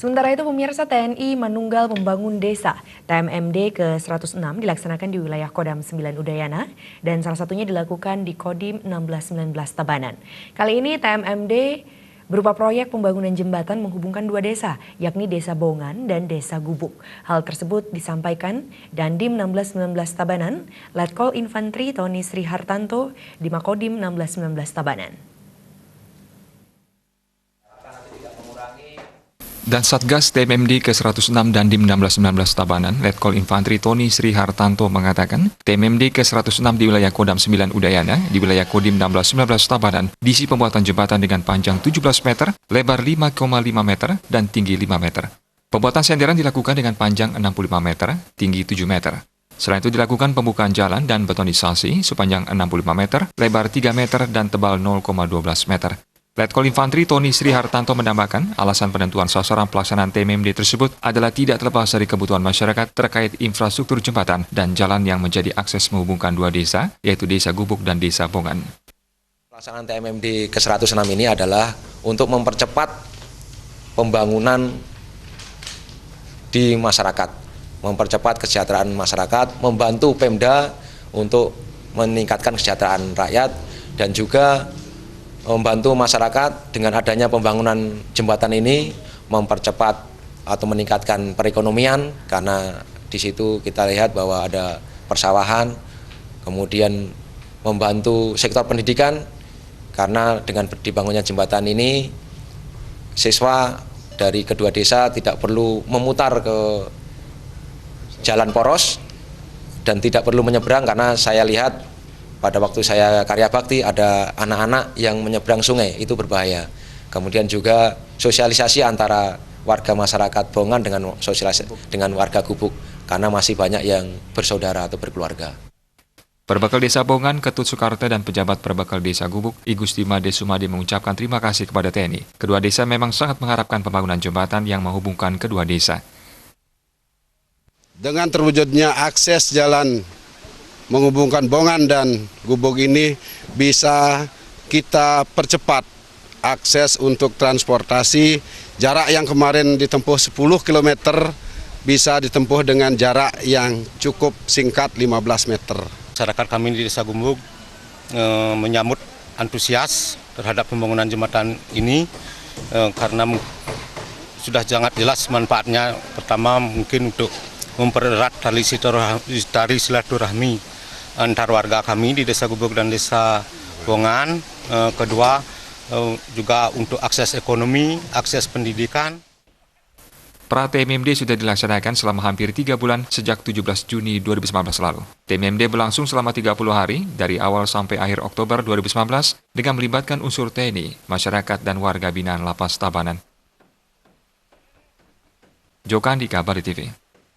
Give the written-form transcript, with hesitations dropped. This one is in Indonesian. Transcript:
Sementara itu pemirsa, TNI Manunggal Membangun Desa TMMD ke-106 dilaksanakan di wilayah Kodam 9 Udayana dan salah satunya dilakukan di Kodim 1619 Tabanan. Kali ini TMMD berupa proyek pembangunan jembatan menghubungkan dua desa, yakni Desa Bongan dan Desa Gubuk. Hal tersebut disampaikan Dandim 1619 Tabanan, Letkol Infantri Tony Sri Hartanto di Makodim 1619 Tabanan. Dan Satgas TMMD ke-106 Dandim 1619 Tabanan, Letkol Infantri Tony Sri Hartanto mengatakan, TMMD ke-106 di wilayah Kodam 9 Udayana, di wilayah Kodim 1619 Tabanan, diisi pembuatan jembatan dengan panjang 17 meter, lebar 5,5 meter, dan tinggi 5 meter. Pembuatan senderan dilakukan dengan panjang 65 meter, tinggi 7 meter. Selain itu dilakukan pembukaan jalan dan betonisasi sepanjang 65 meter, lebar 3 meter, dan tebal 0,12 meter. Letkol Infantri Tony Sri Hartanto menambahkan, alasan penentuan sasaran pelaksanaan TMMD tersebut adalah tidak terlepas dari kebutuhan masyarakat terkait infrastruktur jembatan dan jalan yang menjadi akses menghubungkan dua desa, yaitu Desa Gubuk dan Desa Bongan. Pelaksanaan TMMD ke-106 ini adalah untuk mempercepat pembangunan di masyarakat, mempercepat kesejahteraan masyarakat, membantu Pemda untuk meningkatkan kesejahteraan rakyat, dan juga membantu masyarakat dengan adanya pembangunan jembatan ini mempercepat atau meningkatkan perekonomian, karena di situ kita lihat bahwa ada persawahan, kemudian membantu sektor pendidikan, karena dengan dibangunnya jembatan ini siswa dari kedua desa tidak perlu memutar ke jalan poros dan tidak perlu menyeberang, karena saya lihat pada waktu saya karya bakti ada anak-anak yang menyeberang sungai, itu berbahaya. Kemudian juga sosialisasi antara warga masyarakat Bongan dengan sosialisasi dengan warga Gubuk, karena masih banyak yang bersaudara atau berkeluarga. Perbekal Desa Bongan, Ketut Soekarto, dan pejabat Perbekal Desa Gubuk, I Gustimade Sumade mengucapkan terima kasih kepada TNI. Kedua desa memang sangat mengharapkan pembangunan jembatan yang menghubungkan kedua desa. Dengan terwujudnya akses jalan menghubungkan Bongan dan Gubuk ini, bisa kita percepat akses untuk transportasi. Jarak yang kemarin ditempuh 10 km bisa ditempuh dengan jarak yang cukup singkat 15 meter. Masyarakat kami di Desa Gubuk menyambut antusias terhadap pembangunan jembatan ini karena sudah sangat jelas manfaatnya. Pertama, mungkin untuk mempererat tali silaturahmi antar warga kami di Desa Gubuk dan Desa Bongan. Kedua, juga untuk akses ekonomi, akses pendidikan. Pra-TMMD sudah dilaksanakan selama hampir 3 bulan sejak 17 Juni 2019 lalu. TMMD berlangsung selama 30 hari dari awal sampai akhir Oktober 2019 dengan melibatkan unsur TNI, masyarakat, dan warga binaan Lapas Tabanan. Jokandi, Kabari TV.